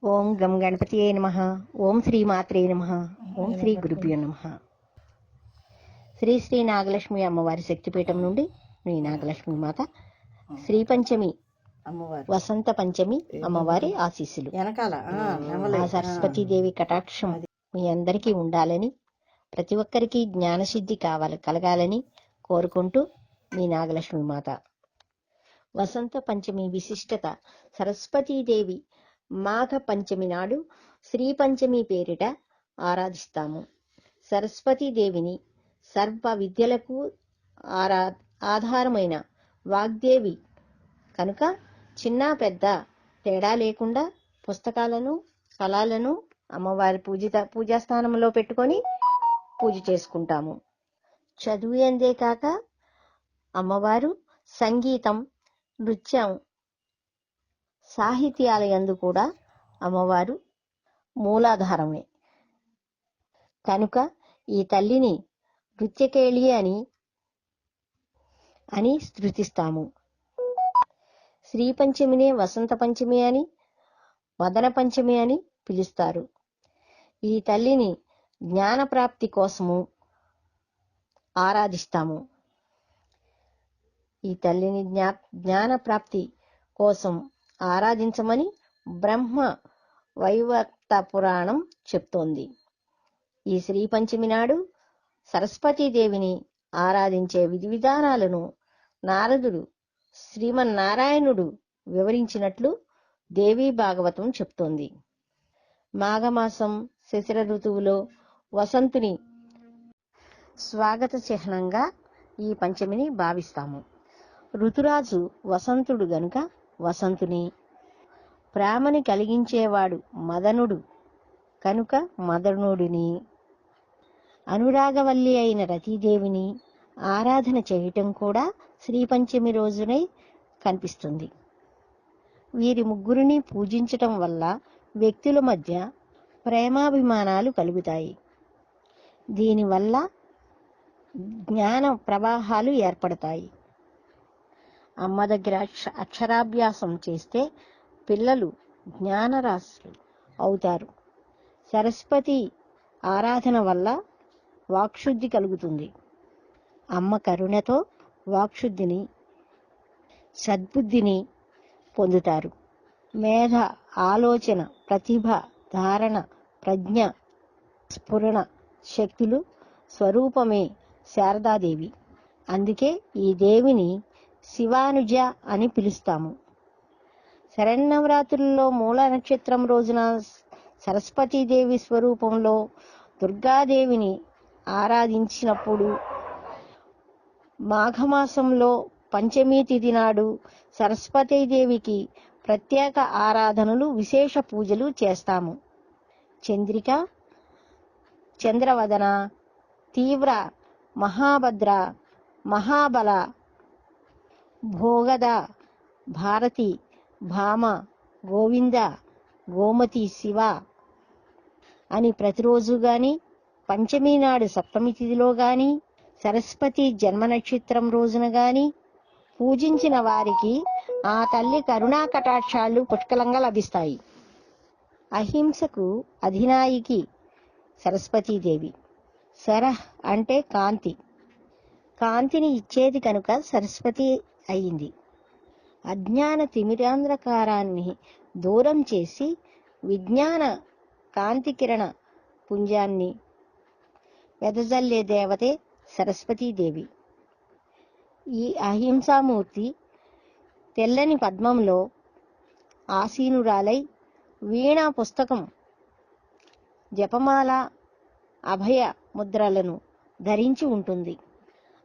ఓం గం గణపతియే నమః. ఓం శ్రీ మాత్రే నమః. ఓం శ్రీ గురుభ్యో నమః. శ్రీ శ్రీ నాగలక్ష్మి అమ్మవారి శక్తిపీఠం నుండి మీ నాగలక్ష్మి మాత. శ్రీ పంచమి అమ్మవారు వసంత పంచమి అమ్మవారి ఆశీస్సులు, ఆ సరస్వతీదేవి కటాక్షం మీ అందరికీ ఉండాలని, ప్రతి ఒక్కరికి జ్ఞానసిద్ధి కలగాలని కోరుకుంటూ మీ నాగలక్ష్మి మాత. వసంత పంచమి విశిష్టత: సరస్వతీదేవి మాఘ పంచమి నాడు శ్రీ పంచమి పేరిట ఆరాధిస్తాము. సరస్వతీదేవిని సర్వ విద్యలకు ఆధారమైన వాగ్దేవి కనుక చిన్న పెద్ద తేడా లేకుండా పుస్తకాలను ఫలాలను అమ్మవారి పూజాస్థానంలో పెట్టుకొని పూజ చేసుకుంటాము. చదువు ఎందే కాక అమ్మవారు సంగీతం, నృత్యం, సాహిత్యాలయందు కూడా అమ్మవారు మూలాధారమే కనుక ఈ తల్లిని నృత్యకేళి అని స్తుతిస్తాము. శ్రీ పంచమినే వసంత పంచమి అని, మదన పంచమి అని పిలుస్తారు. ఈ తల్లిని జ్ఞాన ప్రాప్తి కోసము ఆరాధిస్తాము. ఈ తల్లిని జ్ఞాన ప్రాప్తి కోసం ఆరాధించమని బ్రహ్మ వైవర్త పురాణం చెప్తోంది. ఈ శ్రీ పంచమి నాడు సరస్వతీదేవిని ఆరాధించే విధి విధానాలను నారదుడు శ్రీమన్నారాయణుడు వివరించినట్లు దేవీ భాగవతం చెప్తోంది. మాఘమాసం శిశిర ఋతువులో వసంతుని స్వాగత చిహ్నంగా ఈ పంచమిని భావిస్తాము. ఋతురాజు వసంతుడు గనుక వసంతుని, ప్రేమని కలిగించేవాడు మదనుడు కనుక మదనుడిని, అనురాగవల్లి అయిన రతీదేవిని ఆరాధన చేయటం కూడా శ్రీ పంచమి రోజునే కనిపిస్తుంది. వీరి ముగ్గురిని పూజించటం వల్ల వ్యక్తుల మధ్య ప్రేమాభిమానాలు కలుగుతాయి. దీనివల్ల జ్ఞాన ప్రవాహాలు ఏర్పడతాయి. అమ్మ దగ్గర అక్షరాభ్యాసం చేస్తే పిల్లలు జ్ఞానరాశులు అవుతారు. సరస్వతి ఆరాధన వల్ల వాక్శుద్ధి కలుగుతుంది. అమ్మ కరుణతో వాక్శుద్ధిని, సద్బుద్ధిని పొందుతారు. మేధ, ఆలోచన, ప్రతిభ, ధారణ, ప్రజ్ఞ, స్ఫురణ శక్తులు స్వరూపమే శారదాదేవి. అందుకే ఈ దేవిని శివానుజ అని పిలుస్తాము. శరన్నవరాత్రుల్లో మూల నక్షత్రం రోజున సరస్వతీదేవి స్వరూపంలో దుర్గాదేవిని ఆరాధించినప్పుడు, మాఘమాసంలో పంచమీ తిథి నాడు సరస్వతీదేవికి ప్రత్యేక ఆరాధనలు, విశేష పూజలు చేస్తాము. చంద్రిక, చంద్రవదన, తీవ్ర, మహాభద్ర, మహాబల, భోగద, భారతి, భామ, గోవింద, గోమతి, శివ అని ప్రతిరోజు గాని, పంచమీ నాడు సప్తమి తిథిలో గాని, సరస్వతి జన్మ నక్షత్రం రోజున గాని పూజించిన వారికి ఆ తల్లి కరుణా కటాక్షాలు పుష్కలంగా లభిస్తాయి. అహింసకు అధినాయికి సరస్వతీదేవి. శరహ్ అంటే కాంతి, కాంతిని ఇచ్చేది కనుక సరస్వతి అయింది. అజ్ఞాన తిమిరాంధ్రకారాన్ని దూరం చేసి విజ్ఞాన కాంతి కిరణ పుంజాన్ని వెదజల్లే దేవతే సరస్వతీదేవి. ఈ అహింసామూర్తి తెల్లని పద్మంలో ఆసీనురాలై వీణా పుస్తకం, జపమాల, అభయ ముద్రలను ధరించి ఉంటుంది.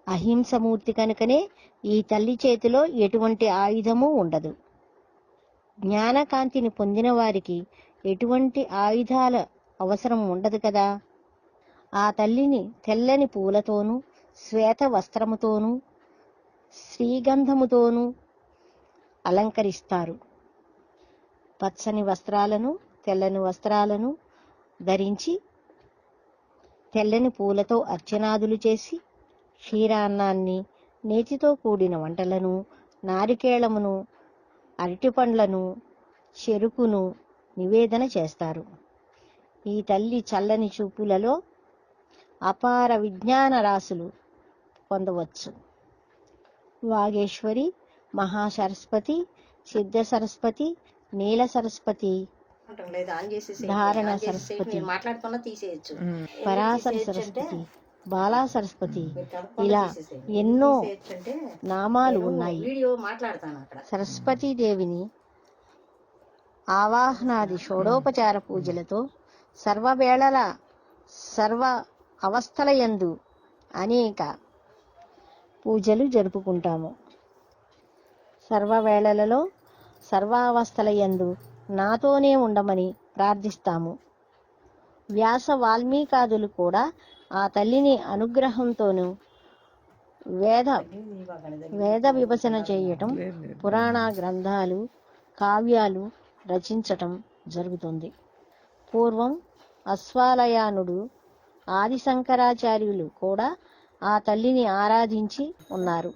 అహింసమూర్తి కనుకనే ఈ తల్లి చేతిలో ఎటువంటి ఆయుధము ఉండదు. జ్ఞానకాంతిని పొందిన వారికి ఎటువంటి ఆయుధాల అవసరం ఉండదు కదా. ఆ తల్లిని తెల్లని పూలతోనూ, శ్వేత వస్త్రముతోనూ, శ్రీగంధముతోనూ అలంకరిస్తారు. పచ్చని వస్త్రాలను, తెల్లని వస్త్రాలను ధరించి తెల్లని పూలతో అర్చనాదులు చేసి క్షీరాన్నాన్ని, నేతితో కూడిన వంటలను, నారికేళమును, అరటిపండ్లను, చెరుకును, నివేదన చేస్తారు. ఈ తల్లి చల్లని చూపులలో అపార విజ్ఞాన రాశులు పొందవచ్చు. వాగేశ్వరి, మహాసరస్వతి, సిద్ధ సరస్వతి, నీల సరస్వతి, ధారణ సరస్వతి, పరాశర సరస్వతి, బాలా సరస్వతి, ఇలా ఎన్నో నామాలు ఉన్నాయి. సరస్వతీ దేవిని ఆవాహనాది షోడోపచార పూజలతో సర్వవేళల సర్వ అవస్థల యందు అనేక పూజలు జరుపుకుంటాము. సర్వవేళలలో సర్వావస్థల యందు నాతోనే ఉండమని ప్రార్థిస్తాము. వ్యాస వాల్మీకాదులు కూడా ఆ తల్లిని అనుగ్రహంతోనూ వేద విభజన చేయటం, పురాణ గ్రంథాలు, కావ్యాలు రచించటం జరుగుతుంది. పూర్వం అశ్వాలయానుడు, ఆది శంకరాచార్యులు కూడా ఆ తల్లిని ఆరాధించి ఉన్నారు.